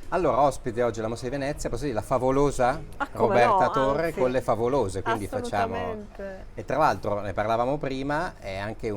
Allora, ospite oggi alla Mostra di Venezia, posso dire la favolosa Ah, come no, Roberta Torre anzi, con le favolose, quindi facciamo... assolutamente. E tra l'altro, ne parlavamo prima, è anche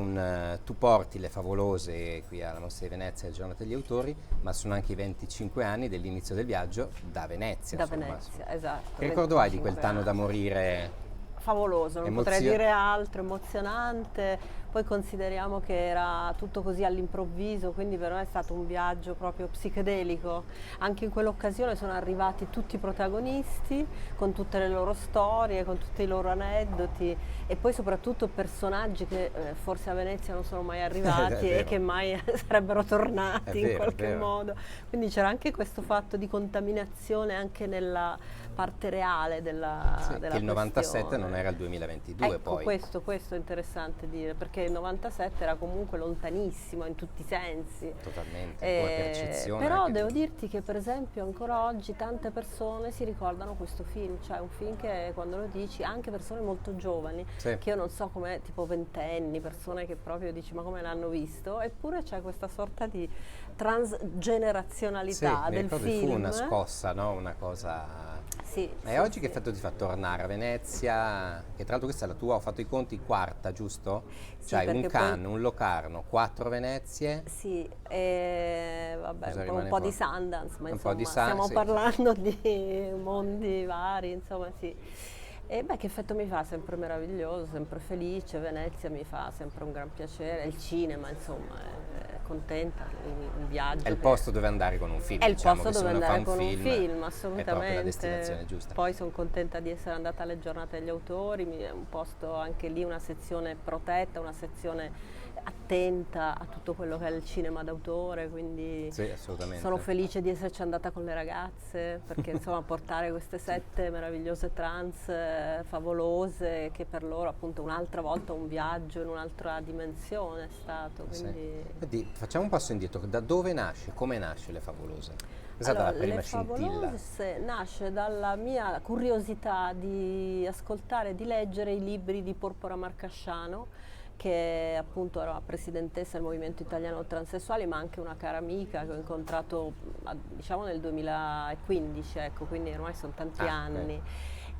tu porti le favolose qui alla Mostra di Venezia, la giornata degli autori, ma sono anche i 25 anni dell'inizio del viaggio da Venezia, Da insomma. Venezia, esatto, Che ricordo hai di 25 quel Tanno da anni. morire? Favoloso, non potrei Emozio... dire altro, emozionante. Poi consideriamo che era tutto così all'improvviso, quindi per me è stato un viaggio proprio psichedelico. Anche in quell'occasione sono arrivati tutti i protagonisti con tutte le loro storie, con tutti i loro aneddoti e poi soprattutto personaggi che forse a Venezia non sono mai È arrivati e vero, che mai sarebbero è tornati in vero, è qualche vero. modo. Quindi c'era anche questo fatto di contaminazione anche nella parte reale Sì, che della il 97 non era questione. il 2022 Ecco, poi, questo è interessante dire, perché il 97 era comunque lontanissimo in tutti i sensi. totalmente, come percezione Però anche di... devo dirti che per esempio ancora oggi tante persone si ricordano questo film, cioè un film che quando lo dici, anche persone molto giovani, Sì. che io non so come, tipo ventenni, persone che proprio dici ma come l'hanno visto, eppure c'è questa sorta di Sì, transgenerazionalità mi del ricordo che fu una film. scossa, no? Una cosa... Sì, E sì, oggi che sì. effetto ti fa tornare a Venezia? Che tra l'altro questa è la tua, ho fatto i conti, quarta, giusto? Sì, Cioè un perché poi Cannes, un Locarno, 4 Venezie, sì, e vabbè, cosa un rimane po' di fuori? Sundance, ma Un po' di insomma, stiamo sì, sì. parlando di mondi vari, insomma, sì. E beh, che effetto mi fa? Sempre meraviglioso, sempre felice, Venezia mi fa sempre un gran piacere, il cinema, insomma, è contenta, un È viaggio il che posto dove andare con un film, è il diciamo posto che se dove uno fa andare un con un film film, è proprio la assolutamente. destinazione giusta. Poi sono contenta di essere andata alle giornate degli autori, è un posto anche lì, una sezione protetta, una sezione attenta a tutto quello che è il cinema d'autore, quindi Sì, sono assolutamente. felice di esserci andata con le ragazze, perché insomma portare queste sette meravigliose trans favolose, che per loro appunto un'altra volta un viaggio in un'altra dimensione è stato, Sì. quindi... Quindi facciamo un passo indietro, da dove nasce, come nasce Le Favolose? È stata Allora, la Le prima scintilla? Favolose nasce dalla mia curiosità di ascoltare e di leggere i libri di Porpora Marcasciano, che appunto era presidentessa del Movimento Italiano Transessuali, ma anche una cara amica che ho incontrato diciamo nel 2015, ecco, quindi ormai sono tanti Ah, ok. anni.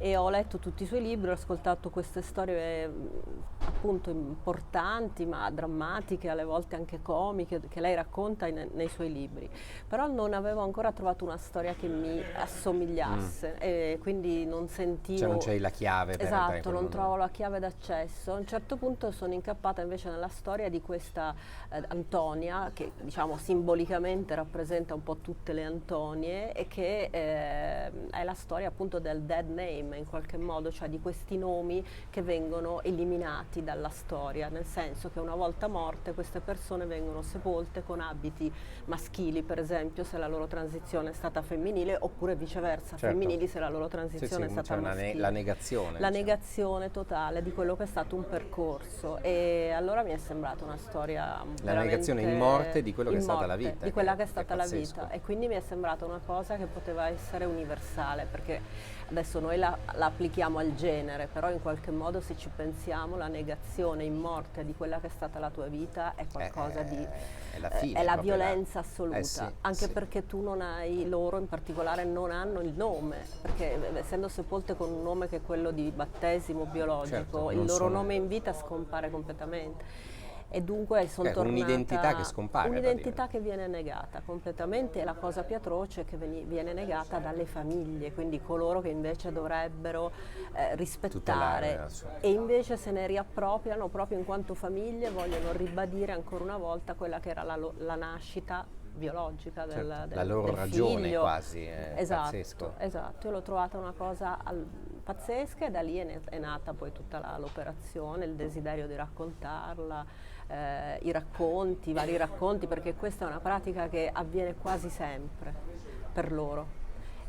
E ho letto tutti i suoi libri, ho ascoltato queste storie appunto importanti ma drammatiche, alle volte anche comiche, che lei racconta nei suoi libri. Però non avevo ancora trovato una storia che mi assomigliasse e quindi non Cioè non sentivo... c'hai la chiave per entrare in Esatto, quel non mondo là. trovo la chiave d'accesso. A un certo punto sono incappata invece nella storia di questa Antonia, che diciamo simbolicamente rappresenta un po' tutte le Antonie e che è la storia appunto del dead name in qualche modo, cioè di questi nomi che vengono eliminati dalla storia, nel senso che una volta morte queste persone vengono sepolte con abiti maschili, per esempio, se la loro transizione è stata femminile, oppure viceversa, Certo. femminili se la loro Sì, transizione sì, è come c'è stata maschile. la negazione, La diciamo. negazione totale di quello che è stato un percorso e allora mi è sembrata una storia La negazione in morte veramente di quello che è in stata la morte, vita, di quella che è che è stata la pazzesco. vita e quindi mi è sembrata una cosa che poteva essere universale perché adesso noi la applichiamo al genere, però in qualche modo se ci pensiamo la negazione in morte di quella che è stata la tua vita è qualcosa di... È la è fine, la proprio violenza Eh sì, assoluta, anche sì. perché tu non hai, loro in particolare non hanno il nome, perché essendo sepolte con un nome che è quello di battesimo Certo, biologico, il non loro sono... nome in vita scompare completamente. E dunque sono un'identità che tornata scompare un'identità praticamente. che viene negata completamente e la cosa più atroce è che viene negata dalle famiglie, quindi coloro che invece dovrebbero Tutelare rispettare la sua... e invece se ne riappropriano proprio in quanto famiglie, vogliono ribadire ancora una volta quella che era la nascita biologica Certo, la loro del ragione figlio. quasi, è Esatto, pazzesco. esatto, io l'ho trovata una cosa pazzesca e da lì è nata poi tutta l'operazione, il desiderio di raccontarla, i vari racconti, perché questa è una pratica che avviene quasi sempre per loro.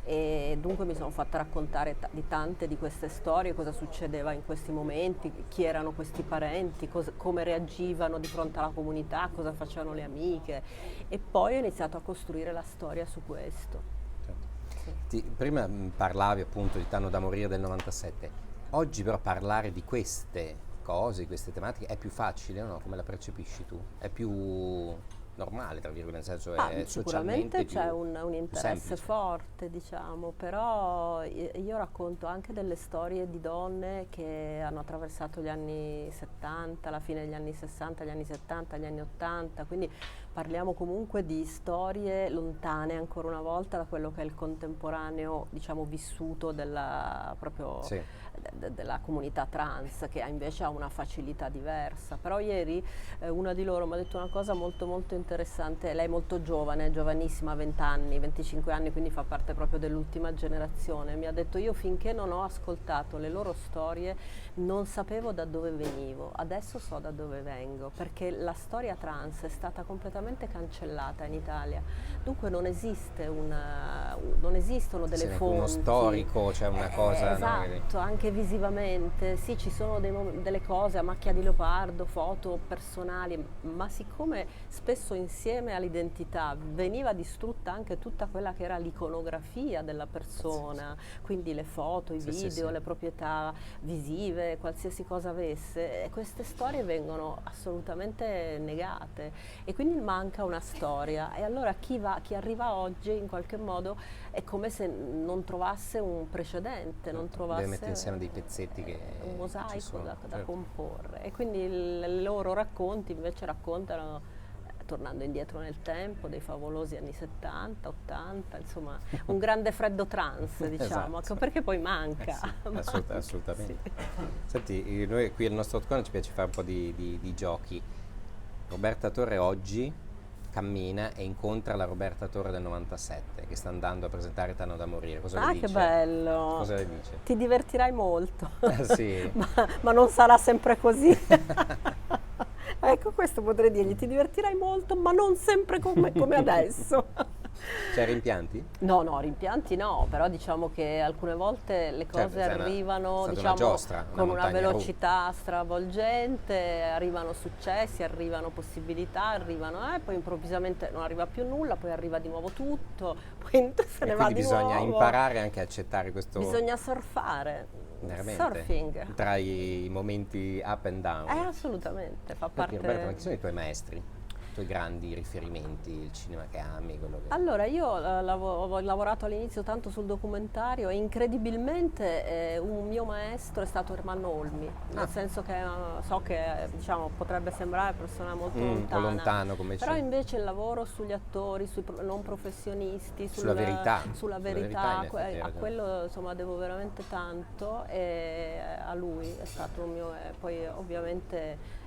E dunque mi sono fatta raccontare di tante di queste storie, cosa succedeva in questi momenti, chi erano questi parenti, come reagivano di fronte alla comunità, cosa facevano le amiche e poi ho iniziato a costruire la storia su questo. Certo. Sì. Prima parlavi appunto di Tanno da morire del 97. Oggi però parlare di queste cose, di queste tematiche, è più facile o no? Come la percepisci tu? È più... normale, tra virgolette, nel senso è Sicuramente socialmente c'è più un interesse semplice. forte, diciamo, però io racconto anche delle storie di donne che hanno attraversato gli anni 70, la fine degli anni 60, gli anni 70, gli anni 80, quindi parliamo comunque di storie lontane ancora una volta da quello che è il contemporaneo, diciamo, vissuto proprio Sì. della comunità trans, che invece ha una facilità diversa. Però ieri una di loro mi ha detto una cosa molto molto interessante. Lei è molto giovane, giovanissima, 20 anni, 25 anni, quindi fa parte proprio dell'ultima generazione. Mi ha detto: io finché non ho ascoltato le loro storie non sapevo da dove venivo, adesso so da dove vengo, perché la storia trans è stata completamente cancellata in Italia. Dunque non non esistono Sì, delle neanche uno fonti. storico, c'è una cosa, no, Esatto, anche visivamente, sì, ci sono delle cose a macchia di leopardo, foto personali, ma siccome spesso insieme all'identità veniva distrutta anche tutta quella che era l'iconografia della persona, quindi le foto, i Sì, sì, video, sì. le proprietà visive, qualsiasi cosa avesse, queste storie vengono assolutamente negate e quindi manca una storia. E allora chi arriva oggi in qualche modo è come se non trovasse un precedente, non Deve mettere trovasse insieme dei pezzetti che un ci mosaico sono. da Certo. comporre. E quindi i loro racconti invece raccontano, tornando indietro nel tempo, dei favolosi anni 70, 80, insomma, un grande freddo trans, diciamo, Esatto. perché poi manca. Sì, assolutamente. Sì. Senti, noi qui al nostro Outcon ci piace fare un po' di giochi. Roberta Torre oggi cammina e incontra la Roberta Torre del 97 che sta andando a presentare Tanno da morire. Cosa le Ah, dice? che bello! Cosa le dice? Ti divertirai molto, Sì. ma non sarà sempre così. Ecco, questo potrei dirgli: ti divertirai molto, ma non sempre come adesso. C'è rimpianti? No, no, rimpianti no, però diciamo che alcune volte le Certo, cose è arrivano, stata una diciamo, giostra, una con una montagna russa. velocità stravolgente, arrivano successi, arrivano possibilità, arrivano, poi improvvisamente non arriva più nulla, poi arriva di nuovo tutto, poi se E ne va quindi di bisogna nuovo. imparare anche a accettare questo, Bisogna surfare, veramente, surfing. tra i momenti up and down. Assolutamente, fa Senti, Roberta, ma chi parte. sono i tuoi maestri? I tuoi grandi riferimenti, il cinema che ami, quello che... Allora, io ho lavorato all'inizio tanto sul documentario e incredibilmente un mio maestro è stato Ermanno Olmi, nel Ah. senso che so che diciamo, potrebbe sembrare una persona molto Un po' lontana, lontano come però c'è. invece il lavoro sugli attori, sui non professionisti, Sulla verità. sulla Sulla verità, verità, in effetti, hai a ragione. quello insomma devo veramente tanto e a lui è stato un mio, poi ovviamente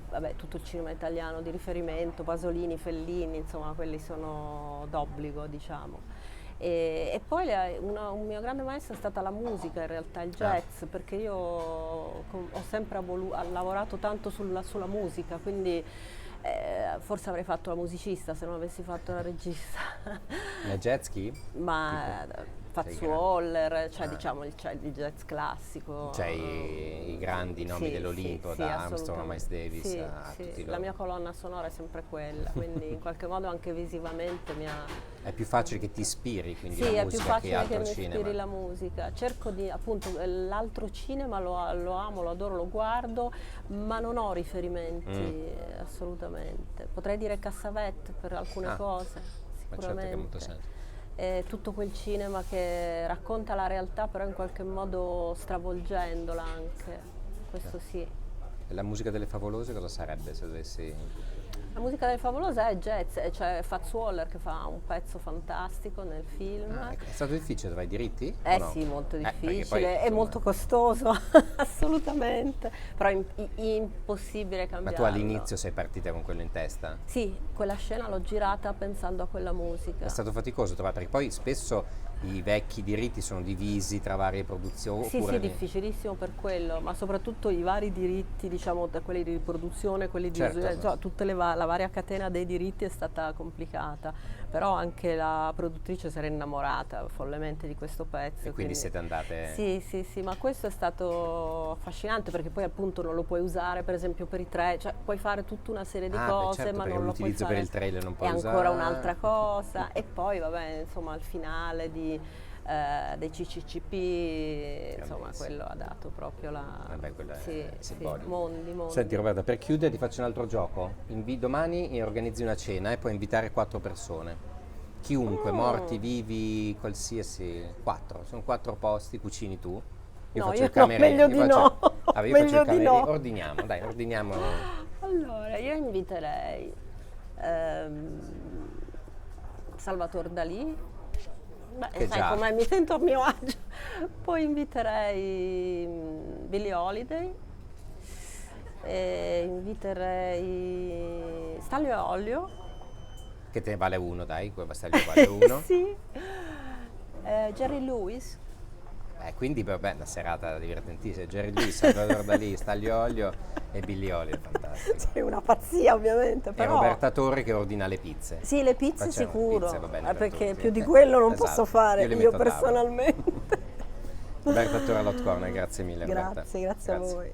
vabbè, tutto il cinema italiano di riferimento, Pasolini, Fellini, insomma quelli sono d'obbligo, diciamo. E poi un mio grande maestro è stata la musica, in realtà il jazz, perché io ho sempre lavorato tanto sulla musica, quindi forse avrei fatto la musicista se non avessi fatto la regista. Ma jet ski? Ma Sei Fats grande. Waller, cioè Ah. diciamo il jazz classico. Cioè i grandi nomi Sì, dell'Olimpo, sì, da Armstrong a Miles assolutamente. Davis Sì, a sì, tutti la loro. mia colonna sonora è sempre quella, quindi in qualche modo anche visivamente mi ha. È più facile che ti ispiri, quindi Sì, la è più musica, che facile che altro mi cinema. ispiri la musica. Cerco di, appunto, l'altro cinema lo amo, lo adoro, lo guardo, ma non ho riferimenti assolutamente. Potrei dire Cassavet per alcune Ah, cose, ma certo che ha molto sicuramente. senso. È tutto quel cinema che racconta la realtà, però in qualche modo stravolgendola anche. Questo sì. E la musica delle Favolose cosa sarebbe se dovessi... La musica del Favoloso è jazz, c'è Fats Waller che fa un pezzo fantastico nel film. Ah, è stato difficile trovare i diritti? O no? Sì, molto Perché difficile, poi, è insomma, molto costoso, assolutamente, però è impossibile Ma cambiarlo. tu all'inizio sei partita con quello in testa? Sì, quella scena l'ho girata pensando a quella musica. È stato faticoso trovare, perché poi spesso i vecchi diritti sono divisi tra varie produzioni. Sì, Oppure sì, difficilissimo per quello, ma soprattutto i vari diritti, diciamo, da quelli di produzione, quelli di Certo. insomma, la varia catena dei diritti è stata complicata, però anche la produttrice si era innamorata follemente di questo pezzo. E quindi siete andate... Sì, sì, sì, ma questo è stato affascinante perché poi appunto non lo puoi usare per esempio per i trailer, cioè puoi fare tutta una serie di cose, certo, ma perché non lo puoi l'utilizzo fare. per il trailer non puoi è usare. ancora un'altra cosa. E poi vabbè, insomma, il finale dei CCCP, insomma quello ha dato proprio la... Vabbè, quello è simbolico. Mondi. Senti Roberta, per chiudere ti faccio un altro gioco. Domani organizzi una cena e puoi invitare 4 persone. Chiunque, morti, vivi, qualsiasi, 4. Sono 4 posti, cucini tu. Io No, faccio io il cameriere. meglio di no. Vabbè, io faccio Meglio il di cameriere. no. Ordiniamo, dai, ordiniamo. Allora, io inviterei Salvatore Dalì. Beh, Che sai già. com'è, mi sento a mio agio. Poi inviterei Billie Holiday. E inviterei Stanlio Olio. Che te ne vale uno, dai, quel Bastaglio vale uno. Sì. Jerry Lewis. Quindi vabbè, una serata divertentissima. Jerry Lewis, Salvador Dalì, Stanlio Olio e Billie Holiday, fantastico. Sì, una pazzia ovviamente, E però... Roberta Torre che ordina le pizze. Sì, le pizze Facciamo sicuro, pizze, va bene per perché tutti. più di quello non Esatto, posso fare io le io metto a tavola. personalmente. Roberta Torre all'Hot Corner, grazie mille Roberta. Grazie a voi.